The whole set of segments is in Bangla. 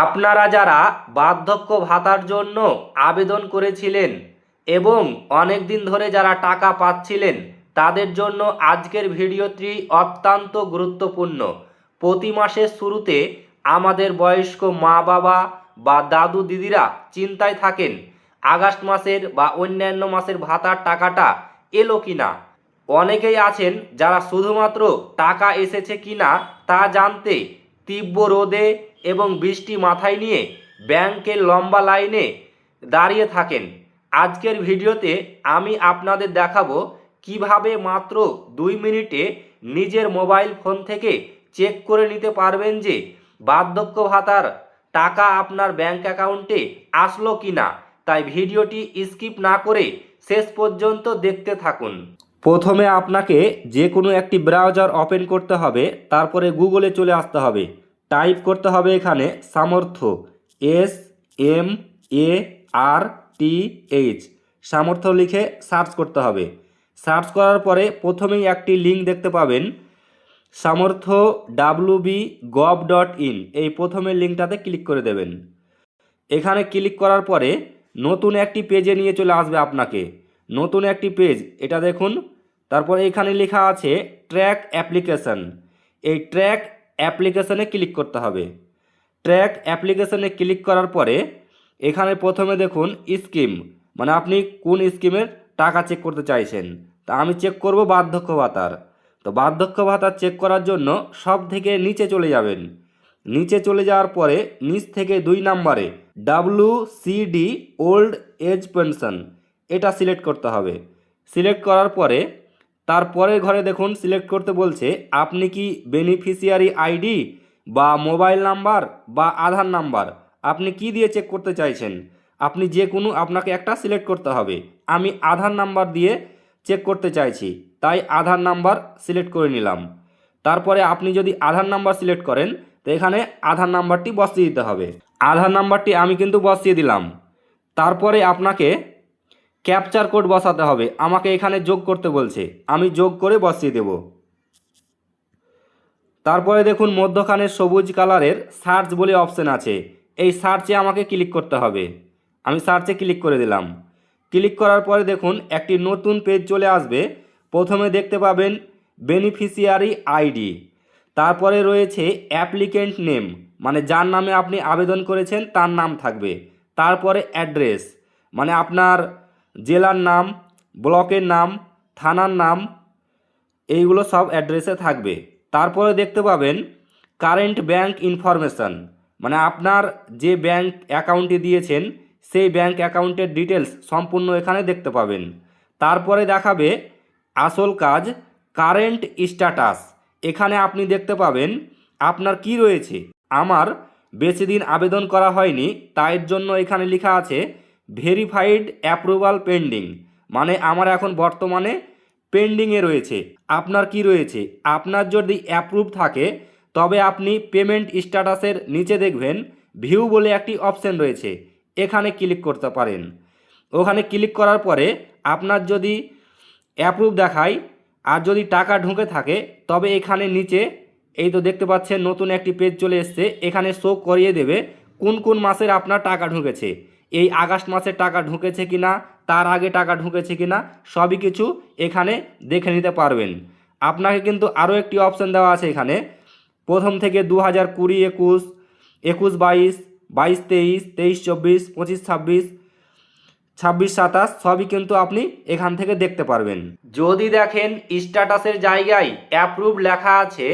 আপনারা যারা বার্ধক্য ভাতার জন্য আবেদন করেছিলেন এবং অনেক দিন ধরে যারা টাকা পাচ্ছিলেন তাদের জন্য আজকের ভিডিওটি অত্যন্ত গুরুত্বপূর্ণ। প্রতি মাসের শুরুতে আমাদের বয়স্ক মা বাবা বা দাদু দিদিরা চিন্তায় থাকেন আগস্ট মাসের বা অন্যান্য মাসের ভাতার টাকাটা এলো কিনা। অনেকেই আছেন যারা শুধুমাত্র টাকা এসেছে কিনা তা জানতে তীব্র রোদে এবং বৃষ্টি মাথায় নিয়ে ব্যাংকের লম্বা লাইনে দাঁড়িয়ে থাকেন। আজকের ভিডিওতে আমি আপনাদের দেখাবো কিভাবে মাত্র 2 মিনিটে নিজের মোবাইল ফোন থেকে চেক করে নিতে পারবেন যে বার্ধক্য ভাতার টাকা আপনার ব্যাংক অ্যাকাউন্টে আসলো কিনা। তাই ভিডিওটি স্কিপ না করে শেষ পর্যন্ত দেখতে থাকুন। প্রথমে আপনাকে যে কোনো একটি ব্রাউজার ওপেন করতে হবে, তারপরে গুগলে চলে আসতে হবে। টাইপ করতে হবে এখানে সামর্থ্য, SMARTH, সামর্থ্য লিখে সার্চ করতে হবে। সার্চ করার পরে প্রথমেই একটি লিঙ্ক দেখতে পাবেন সামর্থ্য wb.gov.in, এই প্রথমের লিঙ্কটাতে ক্লিক করে দেবেন। এখানে ক্লিক করার পরে নতুন একটি পেজে নিয়ে চলে আসবে আপনাকে। নতুন একটি পেজ, এটা দেখুন। তারপরে এখানে লেখা আছে ট্র্যাক অ্যাপ্লিকেশন। এই ট্র্যাক অ্যাপ্লিকেশনে ক্লিক করতে হবে। ট্র্যাক অ্যাপ্লিকেশনে ক্লিক করার পরে এখানে প্রথমে দেখুন স্কিম, মানে আপনি কোন স্কিমের টাকা চেক করতে চাইছেন। তা আমি চেক করব বার্ধক্য ভাতার। তো বার্ধক্য ভাতা চেক করার জন্য সব থেকে নিচে চলে যাবেন। নিচে চলে যাওয়ার পরে নিচ থেকে 2 নম্বরে WCD ওল্ড এজ পেনশন, এটা সিলেক্ট করতে হবে। সিলেক্ট করার পরে তারপরের ঘরে দেখুন সিলেক্ট করতে বলছে আপনি কি বেনিফিশিয়ারি আইডি বা মোবাইল নাম্বার বা আধার নাম্বার আপনি কি দিয়ে চেক করতে চাইছেন। আপনি যে কোনো আপনাকে একটা সিলেক্ট করতে হবে। আমি আধার নাম্বার দিয়ে চেক করতে চাইছি, তাই আধার নাম্বার সিলেক্ট করে নিলাম। তারপরে আপনি যদি আধার নাম্বার সিলেক্ট করেন তো এখানে আধার নাম্বারটি বসিয়ে দিতে হবে। আধার নাম্বারটি আমি কিন্তু বসিয়ে দিলাম। তারপরে আপনাকে ক্যাপচার কোড বসাতে হবে। আমাকে এখানে যোগ করতে বলছে, আমি যোগ করে বসিয়ে দেব। তারপরে দেখুন মধ্যখানে সবুজ কালারের সার্চ বলে অপশন আছে, এই সার্চে আমাকে ক্লিক করতে হবে। আমি সার্চে ক্লিক করে দিলাম। ক্লিক করার পরে দেখুন একটি নতুন পেজ চলে আসবে। প্রথমে দেখতে পাবেন বেনিফিশিয়ারি আইডি, তারপরে রয়েছে অ্যাপ্লিকেন্ট নেম, মানে যার নামে আপনি আবেদন করেছেন তার নাম থাকবে। তারপরে অ্যাড্রেস, মানে আপনার জেলার নাম, ব্লকের নাম, থানার নাম, এইগুলো সব অ্যাড্রেসে থাকবে। তারপরে দেখতে পাবেন কারেন্ট ব্যাংক ইনফরমেশান, মানে আপনার যে ব্যাংক অ্যাকাউন্টে দিয়েছেন সেই ব্যাংক অ্যাকাউন্টের ডিটেলস সম্পূর্ণ এখানে দেখতে পাবেন। তারপরে দেখাবে আসল কাজ কারেন্ট স্ট্যাটাস, এখানে আপনি দেখতে পাবেন আপনার কি রয়েছে। আমার বেশি দিন আবেদন করা হয়নি, তাই জন্য এখানে লেখা আছে ভেরিফাইড অ্যাপ্রুভাল পেন্ডিং, মানে আমার এখন বর্তমানে পেন্ডিংয়ে রয়েছে। আপনার কি রয়েছে, আপনার যদি অ্যাপ্রুভ থাকে তবে আপনি পেমেন্ট স্ট্যাটাসের নিচে দেখবেন ভিউ বলে একটি অপশন রয়েছে, এখানে ক্লিক করতে পারেন। ওখানে ক্লিক করার পরে আপনার যদি অ্যাপ্রুভ দেখায় আর যদি টাকা ঢুকে থাকে তবে এখানে নিচে এই তো দেখতে পাচ্ছেন নতুন একটি পেজ চলে এসছে, এখানে শো করিয়ে দেবে কোন কোন মাসের আপনার টাকা ঢুকেছে। এই আগস্ট মাসের টাকা ঢুকেছে কিনা, তার আগে টাকা ঢুকেছে কিনা, সবই কিছু এখানে দেখে নিতে পারবেন। আপনাকে কিন্তু আরও একটি অপশন দেওয়া আছে এখানে, প্রথম থেকে 2020, 21, 22, 23, 24, 25, 26, 27, সবই কিন্তু আপনি এখান থেকে দেখতে পারবেন। যদি দেখেন স্ট্যাটাসের জায়গায় অ্যাপ্রুভ লেখা আছে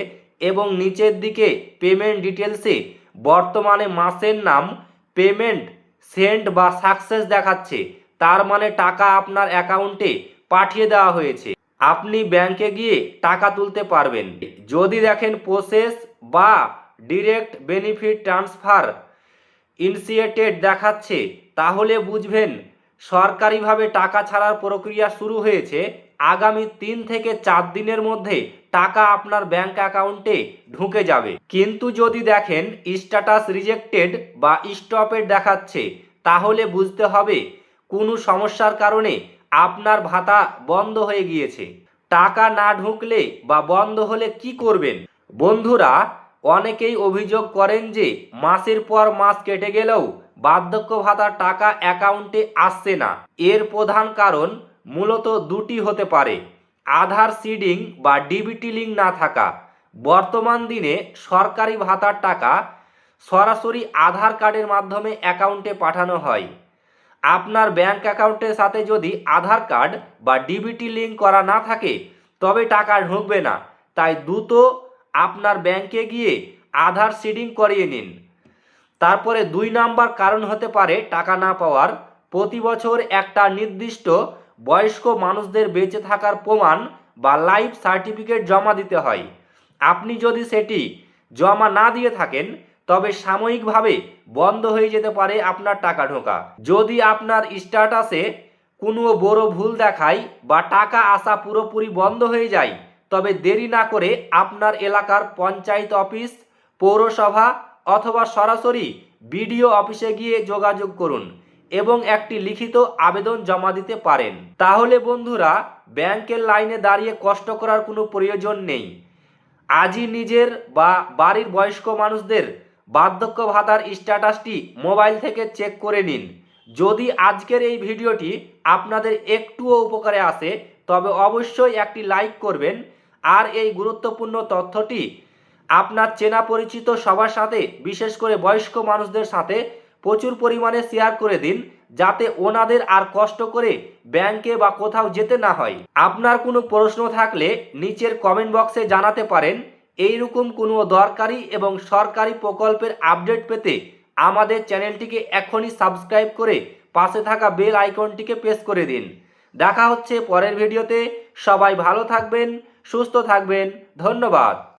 এবং নিচের দিকে পেমেন্ট ডিটেলসে বর্তমানে মাসের নাম, পেমেন্ট সেন্ড বা সাকসেস দেখাচ্ছে, তার মানে টাকা আপনার অ্যাকাউন্টে পাঠিয়ে দেওয়া হয়েছে, আপনি ব্যাংকে গিয়ে টাকা তুলতে পারবেন। যদি দেখেন প্রসেস বা ডিরেক্ট বেনিফিট ট্রান্সফার ইনিশিয়েটেড দেখাচ্ছে তাহলে বুঝবেন সরকারিভাবে টাকা ছাড়ার প্রক্রিয়া শুরু হয়েছে। আগামী 3 থেকে 4 দিনের মধ্যে টাকা আপনার ব্যাংক অ্যাকাউন্টে ঢুকে যাবে। কিন্তু যদি দেখেন স্ট্যাটাস রিজেক্টেড বা স্টপেড দেখাচ্ছে তাহলে বুঝতে হবে কোনো সমস্যার কারণে আপনার ভাতা বন্ধ হয়ে গিয়েছে। টাকা না ঢুকলে বা বন্ধ হলে কি করবেন? বন্ধুরা, অনেকেই অভিযোগ করেন যে মাসের পর মাস কেটে গেলেও বার্ধক্য ভাতার টাকা অ্যাকাউন্টে আসছে না। এর প্রধান কারণ মূলত দুটি হতে পারে: আধার সিডিং বা ডিবিটি লিঙ্ক না থাকা। বর্তমান দিনে সরকারি ভাতার টাকা সরাসরি আধার কার্ডের মাধ্যমে অ্যাকাউন্টে পাঠানো হয়। আপনার ব্যাংক অ্যাকাউন্টের সাথে যদি আধার কার্ড বা ডিবিটি লিঙ্ক করা না থাকে তবে টাকা ঢুকবে না। তাই দ্রুত আপনার ব্যাংকে গিয়ে আধার সিডিং করিয়ে নিন। তারপরে 2 নাম্বার কারণ হতে পারে টাকা না পাওয়ার। প্রতি বছর একটা নির্দিষ্ট বয়স্ক মানুষদের বেঁচে থাকার প্রমাণ বা লাইফ সার্টিফিকেট জমা দিতে হয়। আপনি যদি সেটি জমা না দিয়ে থাকেন তবে সাময়িকভাবে বন্ধ হয়ে যেতে পারে আপনার টাকা ঢোকা। যদি আপনার স্ট্যাটাসে কোনো বড় ভুল দেখায় বা টাকা আসা পুরোপুরি বন্ধ হয়ে যায় তবে দেরি না করে আপনার এলাকার পঞ্চায়েত অফিস, পৌরসভা অথবা সরাসরি বিডিও অফিসে গিয়ে যোগাযোগ করুন এবং একটি লিখিত আবেদন জমা দিতে পারেন। তাহলে বন্ধুরা, ব্যাংকের লাইনে দাঁড়িয়ে কষ্ট করার কোনো প্রয়োজন নেই। আজই নিজের বা বাড়ির বয়স্ক মানুষদের বার্ধক্য ভাতার স্ট্যাটাসটি মোবাইল থেকে চেক করে নিন। যদি আজকের এই ভিডিওটি আপনাদের একটুও উপকারে আসে তবে অবশ্যই একটি লাইক করবেন আর এই গুরুত্বপূর্ণ তথ্যটি আপনার চেনা পরিচিত সবার সাথে, বিশেষ করে বয়স্ক মানুষদের সাথে প্রচুর পরিমাণে শেয়ার করে দিন যাতে ওনাদের আর কষ্ট করে ব্যাংকে বা কোথাও যেতে না হয়। আপনার কোনো প্রশ্ন থাকলে নিচের কমেন্ট বক্সে জানাতে পারেন। এইরকম কোনো দরকারি এবং সরকারি প্রকল্পের আপডেট পেতে আমাদের চ্যানেলটিকে এখনই সাবস্ক্রাইব করে পাশে থাকা বেল আইকনটিকে প্রেস করে দিন। দেখা হচ্ছে পরের ভিডিওতে। সবাই ভালো থাকবেন, সুস্থ থাকবেন। ধন্যবাদ।